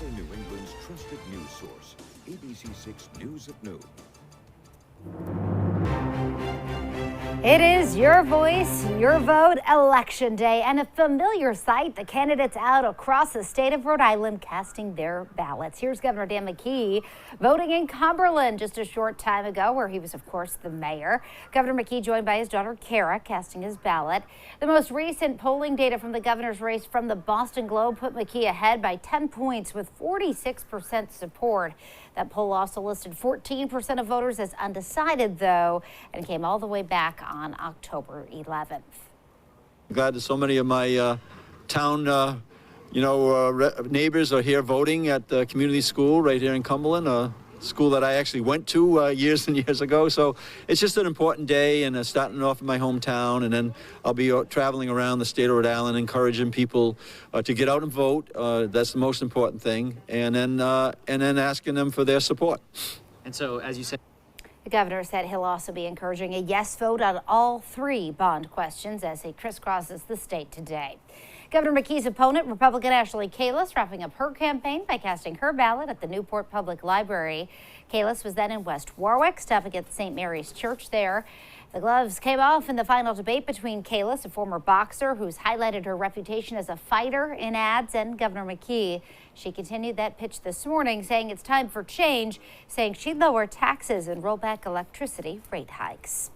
Central New England's trusted news source, ABC6 News at Noon. It is your voice, your vote, Election Day, and a familiar sight, the candidates out across the state of Rhode Island casting their ballots. Here's Governor Dan McKee voting in Cumberland just a short time ago, where he was, of course, the mayor. Governor McKee joined by his daughter, Kara, casting his ballot. The most recent polling data from the governor's race from the Boston Globe put McKee ahead by 10 points with 46% support. That poll also listed 14% of voters as undecided, though, and came all the way back on October 11th. I'm glad that so many of my town, neighbors are here voting at the community school right here in Cumberland, a school that I actually went to years and years ago. So it's just an important day, and starting off in my hometown, and then I'll be traveling around the state of Rhode Island, encouraging people to get out and vote. That's the most important thing, and then asking them for their support. And so, as you said, the governor said he'll also be encouraging a yes vote on all three bond questions as he crisscrosses the state today. Governor McKee's opponent, Republican Ashley Kalus, wrapping up her campaign by casting her ballot at the Newport Public Library. Kalus was then in West Warwick, stopping at the St. Mary's Church there. The gloves came off in the final debate between Kalus, a former boxer who's highlighted her reputation as a fighter in ads, and Governor McKee. She continued that pitch this morning, saying it's time for change, saying she'd lower taxes and roll back electricity rate hikes.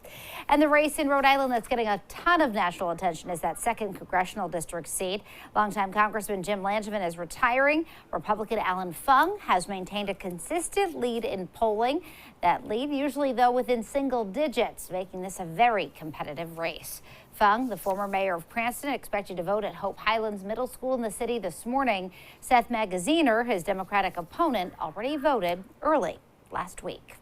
And the race in Rhode Island that's getting a ton of national attention is that 2nd congressional district seat. Longtime Congressman Jim Langevin is retiring. Republican Alan Fung has maintained a consistent lead in polling. That lead usually, though, within single digits, making this a very competitive race. Fung, the former mayor of Cranston, expected to vote at Hope Highlands Middle School in the city this morning. Seth Magaziner, his Democratic opponent, already voted early last week.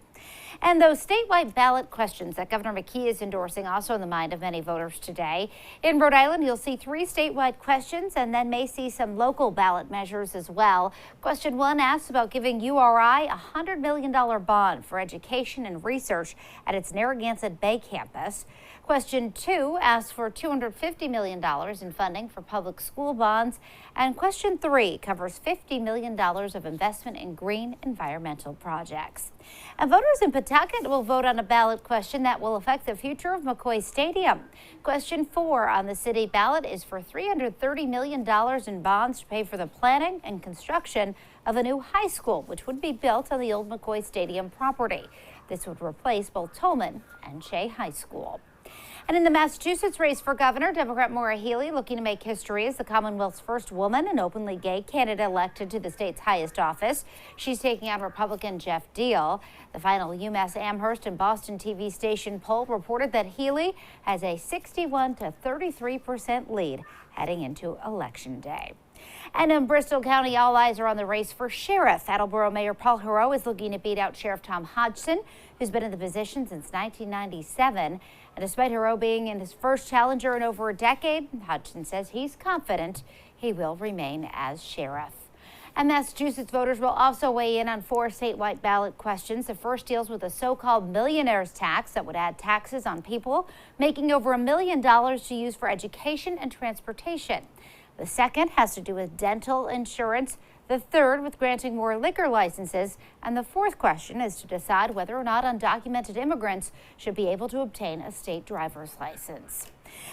And those statewide ballot questions that Governor McKee is endorsing also in the mind of many voters today. In Rhode Island, you'll see 3 statewide questions and then may see some local ballot measures as well. Question 1 asks about giving URI a $100 million bond for education and research at its Narragansett Bay campus. Question 2 asks for $250 million in funding for public school bonds. And question 3 covers $50 million of investment in green environmental projects. And voters in Pawtucket will vote on a ballot question that will affect the future of McCoy Stadium. Question 4 on the city ballot is for $330 million in bonds to pay for the planning and construction of a new high school, which would be built on the old McCoy Stadium property. This would replace both Tolman and Shea High School. And in the Massachusetts race for governor, Democrat Maura Healey looking to make history as the Commonwealth's first woman and openly gay candidate elected to the state's highest office. She's taking on Republican Jeff Deal. The final UMass Amherst and Boston TV station poll reported that Healey has a 61 to 33% lead heading into Election Day. And in Bristol County, all eyes are on the race for sheriff. Attleboro Mayor Paul Heroux is looking to beat out Sheriff Tom Hodgson, who's been in the position since 1997. And despite Heroux being in his first challenger in over a decade, Hodgson says he's confident he will remain as sheriff. And Massachusetts voters will also weigh in on 4 statewide ballot questions. The first deals with a so-called millionaire's tax that would add taxes on people making over $1 million to use for education and transportation. The second has to do with dental insurance. The third with granting more liquor licenses. And the fourth question is to decide whether or not undocumented immigrants should be able to obtain a state driver's license.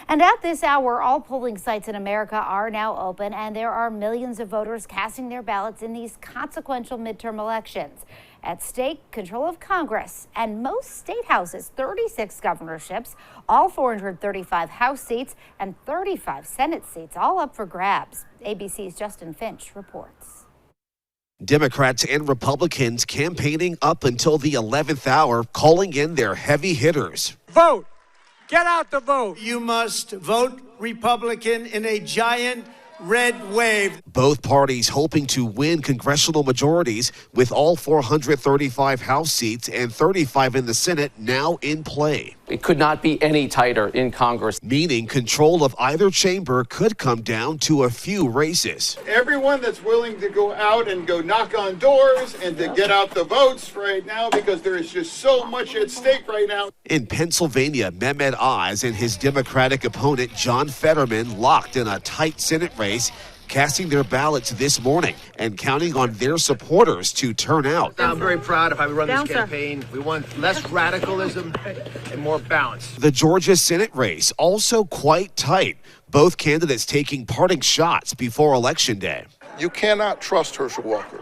And at this hour, all polling sites in America are now open, and there are millions of voters casting their ballots in these consequential midterm elections. At stake, control of Congress and most state houses, 36 governorships, all 435 House seats and 35 Senate seats, all up for grabs. ABC's Justin Finch reports. Democrats and Republicans campaigning up until the 11th hour, calling in their heavy hitters. Vote! Get out the vote! You must vote Republican in a giant red wave. Both parties hoping to win congressional majorities, with all 435 House seats and 35 in the Senate now in play. It could not be any tighter in Congress. Meaning control of either chamber could come down to a few races. Everyone that's willing to go out and go knock on doors and to get out the votes right now, because there is just so much at stake right now. In Pennsylvania, Mehmet Oz and his Democratic opponent John Fetterman locked in a tight Senate race, casting their ballots this morning and counting on their supporters to turn out. I'm very proud of how we run this campaign. We want less radicalism and more balance. The Georgia Senate race also quite tight. Both candidates taking parting shots before Election Day. You cannot trust Herschel Walker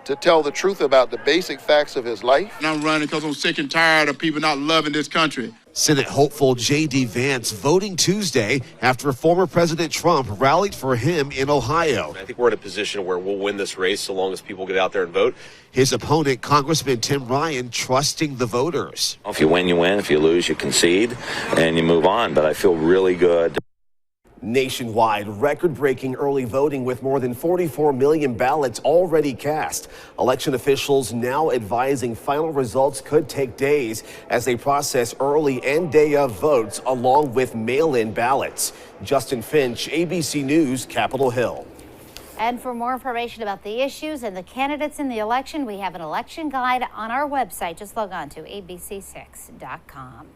to tell the truth about the basic facts of his life. And I'm running because I'm sick and tired of people not loving this country. Senate hopeful J.D. Vance voting Tuesday after former President Trump rallied for him in Ohio. I think we're in a position where we'll win this race so long as people get out there and vote. His opponent, Congressman Tim Ryan, trusting the voters. If you win, you win. If you lose, you concede and you move on. But I feel really good. Nationwide, record-breaking early voting with more than 44 million ballots already cast. Election officials now advising final results could take days as they process early and day of votes along with mail-in ballots. Justin Finch, ABC News, Capitol Hill. And for more information about the issues and the candidates in the election, we have an election guide on our website. Just log on to abc6.com.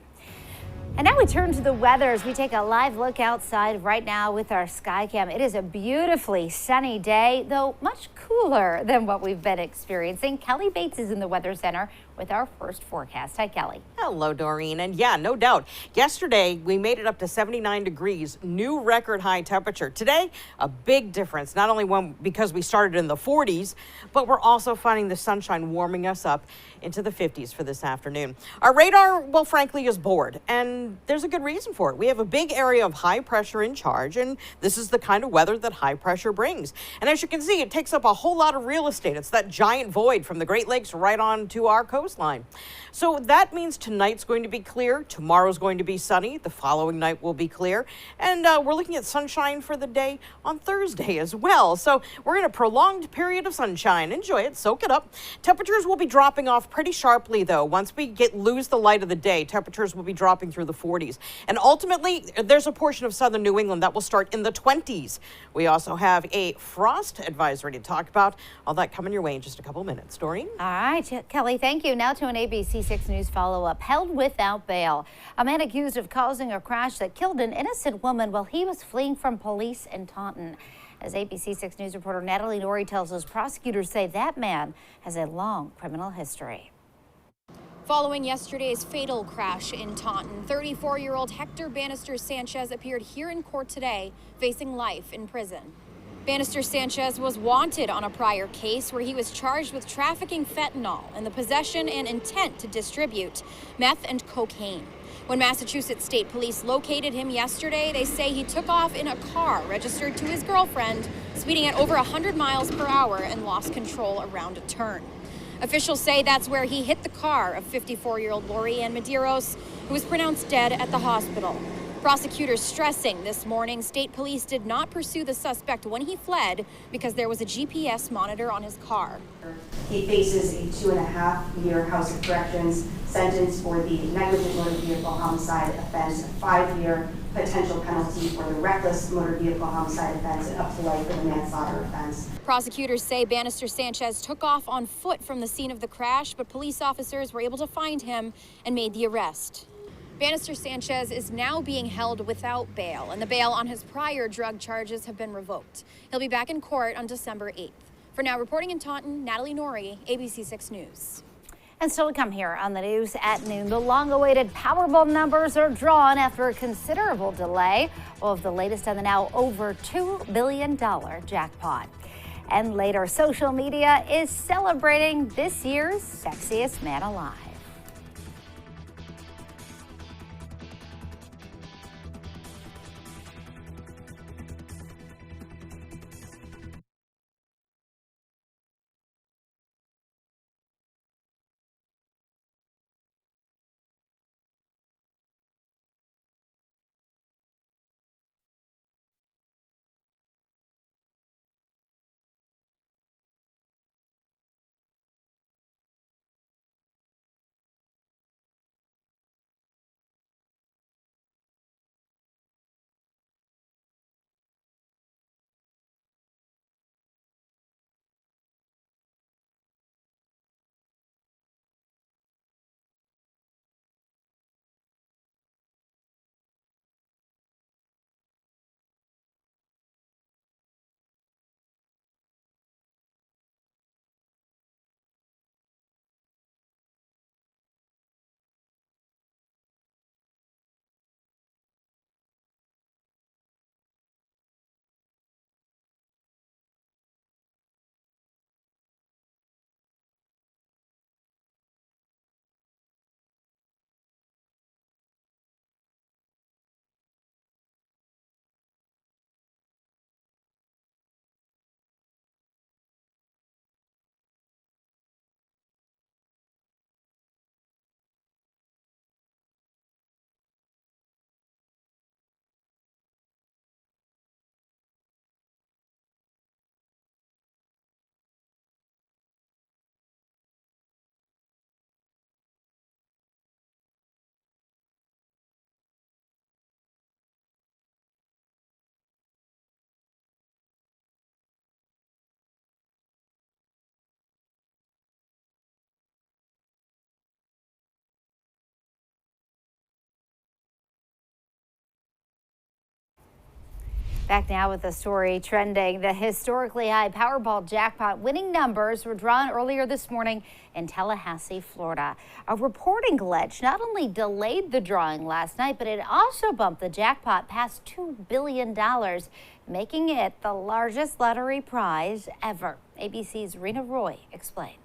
And now we turn to the weather as we take a live look outside right now with our Skycam. It is a beautifully sunny day, though much cooler than what we've been experiencing. Kelly Bates is in the Weather Center with our first forecast. Hi, Kelly. Hello, Doreen. And yeah, no doubt. Yesterday, we made it up to 79 degrees, new record high temperature. Today, a big difference, not only because we started in the 40s, but we're also finding the sunshine warming us up into the 50s for this afternoon. Our radar, well, frankly, is bored, and there's a good reason for it. We have a big area of high pressure in charge, and this is the kind of weather that high pressure brings. And as you can see, it takes up a whole lot of real estate. It's that giant void from the Great Lakes right on to our coastline. So that means tonight's going to be clear, tomorrow's going to be sunny, the following night will be clear, and we're looking at sunshine for the day on Thursday as well. So we're in a prolonged period of sunshine. Enjoy it, soak it up. Temperatures will be dropping off pretty sharply, though. Once we lose the light of the day, temperatures will be dropping through the 40s. And ultimately, there's a portion of southern New England that will start in the 20s. We also have a frost advisory to talk about. All that coming your way in just a couple minutes. Doreen? All right, Kelly, thank you. Now to an ABC6 News follow-up. Held without bail. A man accused of causing a crash that killed an innocent woman while he was fleeing from police in Taunton. As ABC6 News reporter Natalie Norrie tells us, prosecutors say that man has a long criminal history. Following yesterday's fatal crash in Taunton, 34-year-old Hector Bannister Sanchez appeared here in court today, facing life in prison. Bannister Sanchez was wanted on a prior case where he was charged with trafficking fentanyl and the possession and intent to distribute meth and cocaine. When Massachusetts State Police located him yesterday, they say he took off in a car registered to his girlfriend, speeding at over 100 miles per hour and lost control around a turn. Officials say that's where he hit the car of 54-year-old Lori Ann Medeiros, who was pronounced dead at the hospital. Prosecutors stressing this morning state police did not pursue the suspect when he fled because there was a GPS monitor on his car. He faces a 2.5-year House of Corrections sentence for the negligent motor vehicle homicide offense, a 5-year potential penalty for the reckless motor vehicle homicide offense, and up to life for the manslaughter offense. Prosecutors say Bannister Sanchez took off on foot from the scene of the crash, but police officers were able to find him and made the arrest. Bannister Sanchez is now being held without bail, and the bail on his prior drug charges have been revoked. He'll be back in court on December 8th. For now, reporting in Taunton, Natalie Norrie, ABC6 News. And still to come here on the news at noon, the long-awaited Powerball numbers are drawn after a considerable delay of the latest on the now over $2 billion jackpot. And later, social media is celebrating this year's sexiest man alive. Back now with the story trending. The historically high Powerball jackpot winning numbers were drawn earlier this morning in Tallahassee, Florida. A reporting glitch not only delayed the drawing last night, but it also bumped the jackpot past $2 billion, making it the largest lottery prize ever. ABC's Rena Roy explains.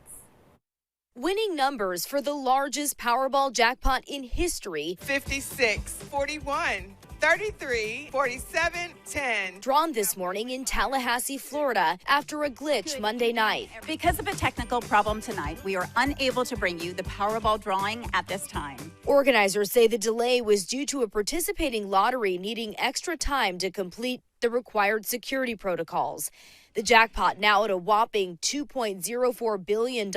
Winning numbers for the largest Powerball jackpot in history: 56, 41. 33, 47, 10. Drawn this morning in Tallahassee, Florida, after a glitch Monday night. Because of a technical problem tonight, we are unable to bring you the Powerball drawing at this time. Organizers say the delay was due to a participating lottery needing extra time to complete the required security protocols. The jackpot now at a whopping $2.04 billion.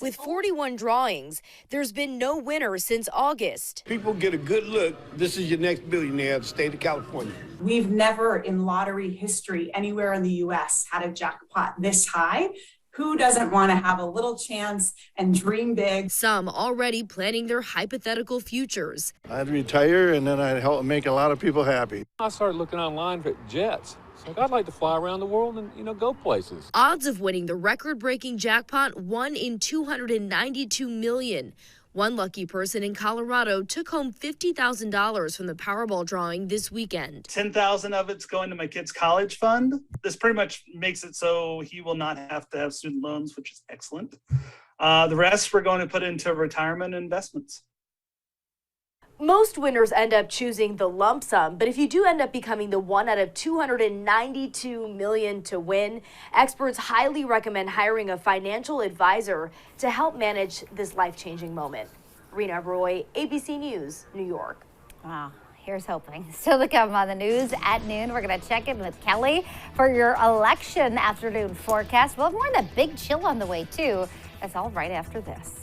With 41 drawings, there's been no winner since August. People get a good look. This is your next billionaire of the state of California. We've never in lottery history anywhere in the U.S. had a jackpot this high. Who doesn't want to have a little chance and dream big? Some already planning their hypothetical futures. I'd retire and then I'd help make a lot of people happy. I started looking online for jets. So I'd like to fly around the world and, go places. Odds of winning the record-breaking jackpot, 1 in 292 million. One lucky person in Colorado took home $50,000 from the Powerball drawing this weekend. $10,000 of it's going to my kid's college fund. This pretty much makes it so he will not have to have student loans, which is excellent. The rest we're going to put into retirement investments. Most winners end up choosing the lump sum, but if you do end up becoming the one out of 292 million to win, experts highly recommend hiring a financial advisor to help manage this life-changing moment. Rena Roy, ABC News, New York. Wow. Here's hoping. Still to come on the news at noon, we're going to check in with Kelly for your election afternoon forecast. We'll have more of that big chill on the way, too. That's all right after this.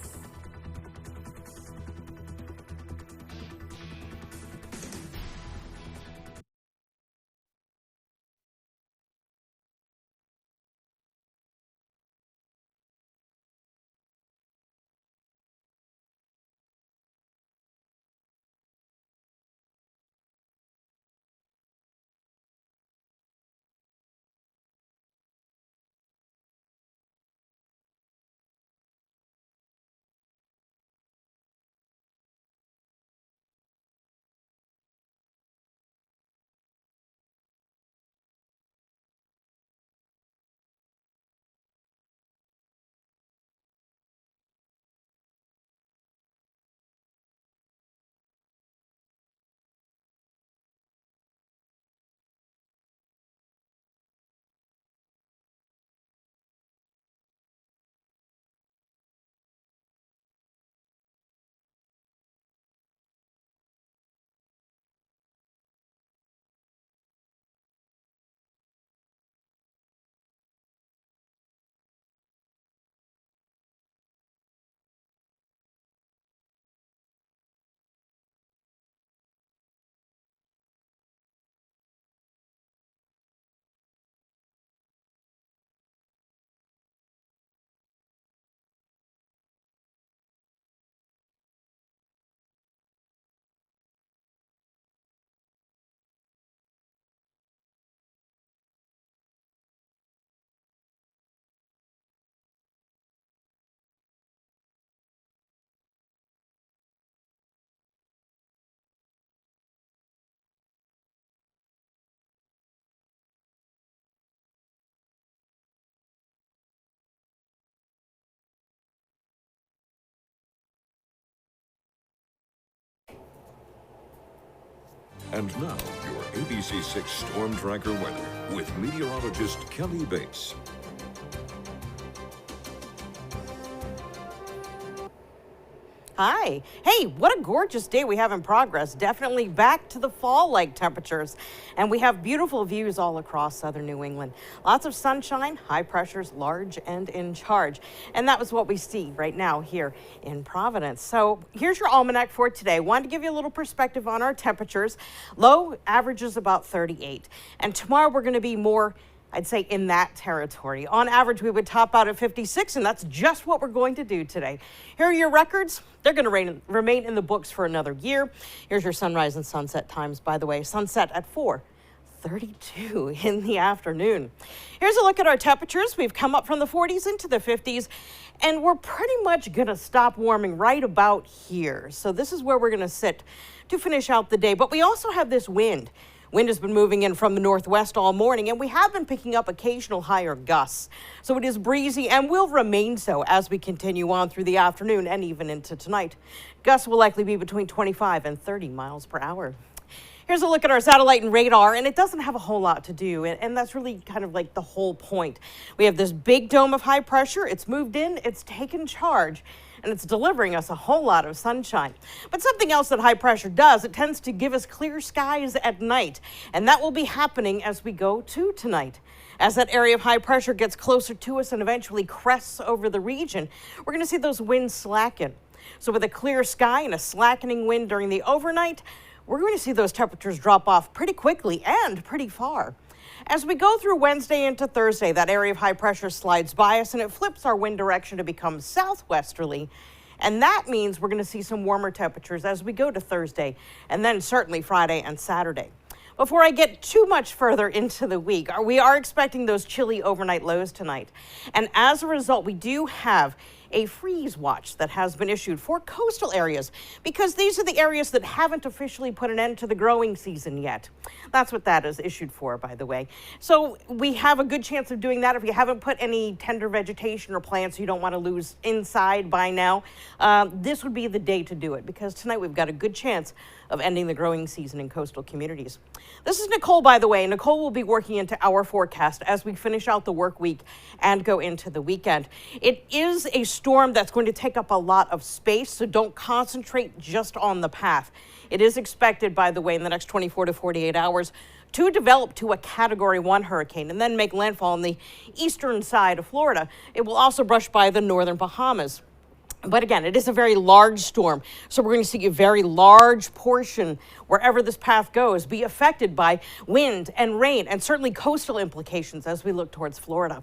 And now, your ABC6 Storm Tracker weather with meteorologist Kelly Bates. Hi. Hey, what a gorgeous day we have in progress. Definitely back to the fall-like temperatures. And we have beautiful views all across southern New England. Lots of sunshine, high pressures, large and in charge. And that was what we see right now here in Providence. So here's your almanac for today. Wanted to give you a little perspective on our temperatures. Low averages about 38. And tomorrow we're going to be more, I'd say, in that territory. On average, we would top out at 56, and that's just what we're going to do today. Here are your records. They're going to remain in the books for another year. Here's your sunrise and sunset times, by the way. Sunset at 4. 32 in the afternoon. Here's a look at our temperatures. We've come up from the 40s into the 50s, and we're pretty much going to stop warming right about here. So this is where we're going to sit to finish out the day. But we also have this wind. Wind has been moving in from the northwest all morning, and we have been picking up occasional higher gusts. So it is breezy and will remain so as we continue on through the afternoon and even into tonight. Gusts will likely be between 25 and 30 miles per hour. Here's a look at our satellite and radar, and it doesn't have a whole lot to do, and that's really kind of like the whole point. We have this big dome of high pressure. It's moved in, it's taken charge, and it's delivering us a whole lot of sunshine. But something else that high pressure does, it tends to give us clear skies at night, and that will be happening as we go to tonight. As that area of high pressure gets closer to us and eventually crests over the region, we're going to see those winds slacken. So with a clear sky and a slackening wind during the overnight, we're going to see those temperatures drop off pretty quickly and pretty far. As we go through Wednesday into Thursday, that area of high pressure slides by us and it flips our wind direction to become southwesterly. And that means we're going to see some warmer temperatures as we go to Thursday and then certainly Friday and Saturday. Before I get too much further into the week, we are expecting those chilly overnight lows tonight. And as a result, we do have a freeze watch that has been issued for coastal areas because these are the areas that haven't officially put an end to the growing season yet. That's what that is issued for, by the way. So we have a good chance of doing that. If you haven't put any tender vegetation or plants you don't want to lose inside by now, this would be the day to do it because tonight we've got a good chance of ending the growing season in coastal communities. This is Nicole, by the way. Nicole will be working into our forecast as we finish out the work week and go into the weekend. It is a storm that's going to take up a lot of space, so don't concentrate just on the path. It is expected, by the way, in the next 24 to 48 hours to develop to a Category 1 hurricane and then make landfall on the eastern side of Florida. It will also brush by the northern Bahamas. But again, it is a very large storm, so we're going to see a very large portion, wherever this path goes, be affected by wind and rain and certainly coastal implications as we look towards Florida.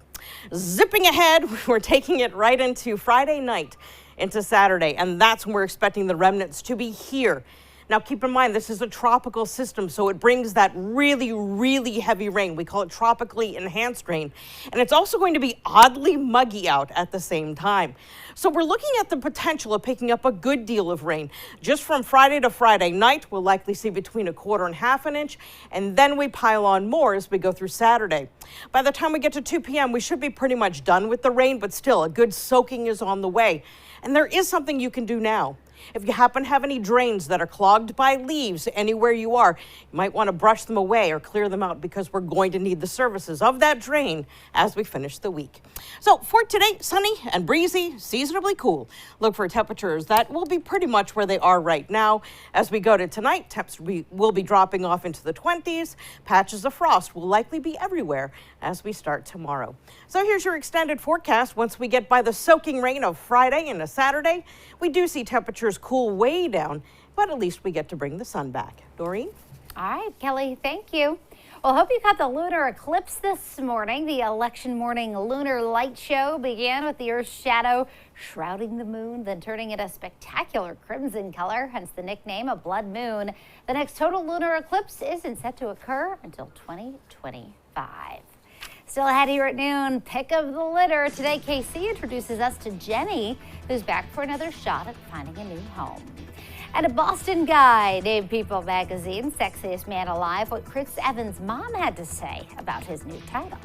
Zipping ahead, we're taking it right into Friday night into Saturday, and that's when we're expecting the remnants to be here. Now, keep in mind, this is a tropical system, so it brings that really, really heavy rain. We call it tropically enhanced rain. And it's also going to be oddly muggy out at the same time. So we're looking at the potential of picking up a good deal of rain. Just from Friday to Friday night, we'll likely see between 1/4 and 1/2 inch, and then we pile on more as we go through Saturday. By the time we get to 2 p.m., we should be pretty much done with the rain, but still, a good soaking is on the way. And there is something you can do now. If you happen to have any drains that are clogged by leaves anywhere you are, you might want to brush them away or clear them out because we're going to need the services of that drain as we finish the week. So for today, sunny and breezy, seasonably cool. Look for temperatures that will be pretty much where they are right now. As we go to tonight, temps will be dropping off into the 20s. Patches of frost will likely be everywhere as we start tomorrow. So here's your extended forecast. Once we get by the soaking rain of Friday into Saturday, we do see temperatures cool way down, but at least we get to bring the sun back. Doreen? All right, Kelly, thank you. Well, hope you caught the lunar eclipse this morning. The election morning lunar light show began with the Earth's shadow shrouding the moon, then turning it a spectacular crimson color, hence the nickname, a blood moon. The next total lunar eclipse isn't set to occur until 2025. Still ahead here at noon, pick of the litter. Today, KC introduces us to Jenny, who's back for another shot at finding a new home. And a Boston guy named People Magazine Sexiest Man Alive what Chris Evans' mom had to say about his new title.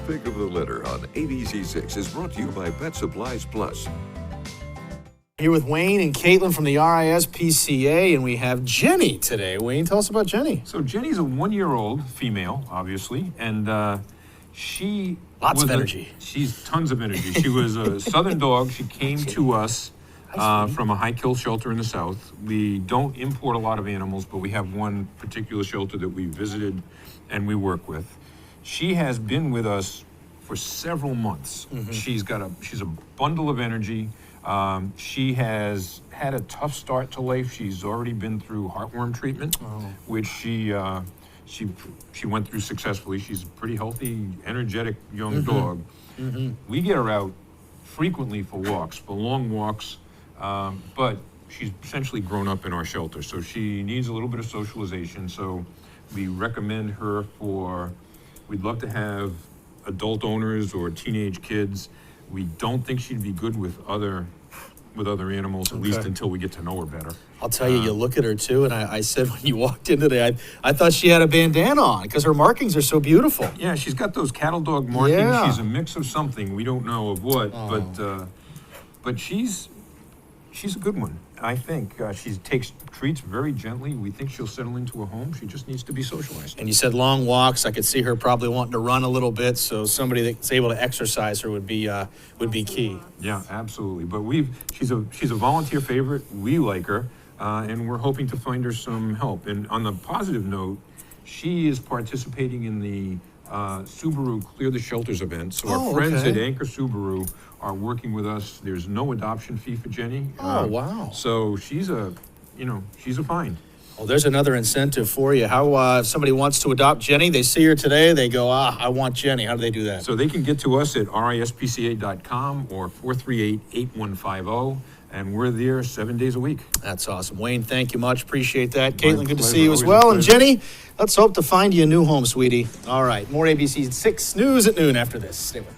pick of the litter on ABC6 is brought to you by Pet Supplies Plus. Here with Wayne and Caitlin from the RISPCA, and we have Jenny today. Wayne, tell us about Jenny. So Jenny's a 1-year-old female, obviously, and she Lots of energy. She's tons of energy. She was a Southern dog. She came to us from a high-kill shelter in the South. We don't import a lot of animals, but we have one particular shelter that we visited and we work with. She has been with us for several months. She's a bundle of energy. She has had a tough start to life. She's already been through heartworm treatment, which she went through successfully. She's a pretty healthy, energetic young dog. We get her out frequently for walks, for long walks, but she's essentially grown up in our shelter, so she needs a little bit of socialization. So we recommend her we'd love to have adult owners or teenage kids. We don't think she'd be good with other animals, at least until we get to know her better. I'll tell you, you look at her too, and I said when you walked in today, I thought she had a bandana on because her markings are so beautiful. Yeah, she's got those cattle dog markings. Yeah. She's a mix of something. We don't know of what, but she's a good one. I think she takes treats very gently. We think she'll settle into a home. She just needs to be socialized. And you said long walks. I could see her probably wanting to run a little bit, so somebody that's able to exercise her would be key. Yeah, absolutely. But she's a volunteer favorite. We like her, and we're hoping to find her some help. And on the positive note, she is participating in the Subaru Clear the Shelters event. So our friends at Anchor Subaru are working with us. There's no adoption fee for Jenny. Oh, wow. So she's a find. Well, there's another incentive for you. How if somebody wants to adopt Jenny, they see her today, they go, I want Jenny. How do they do that? So they can get to us at rispca.com or 438-8150, and we're there 7 days a week. That's awesome. Wayne, thank you much. Appreciate that. Caitlin, good to see you as Always well. a And pleasure. Jenny, let's hope to find you a new home, sweetie. All right, more ABC6 News at noon after this. Stay with us.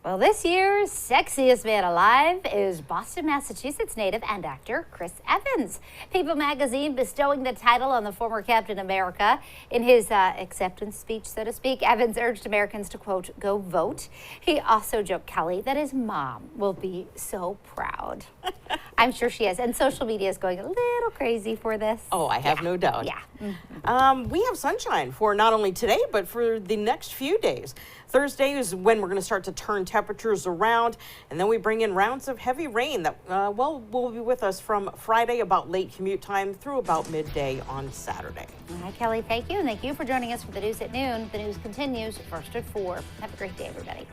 Well, this year's sexiest man alive is Boston, Massachusetts native and actor Chris Evans. People magazine bestowing the title on the former Captain America. In his acceptance speech, so to speak, Evans urged Americans to, quote, go vote. He also joked Kelly that his mom will be so proud. I'm sure she is. And social media is going a little crazy for this. Oh, I have no doubt. Yeah. We have sunshine for not only today, but for the next few days. Thursday is when we're going to start to turn temperatures around, and then we bring in rounds of heavy rain that, will be with us from Friday about late commute time through about midday on Saturday. All right, Kelly, thank you. And thank you for joining us for the news at noon. The news continues first at 4. Have a great day, everybody.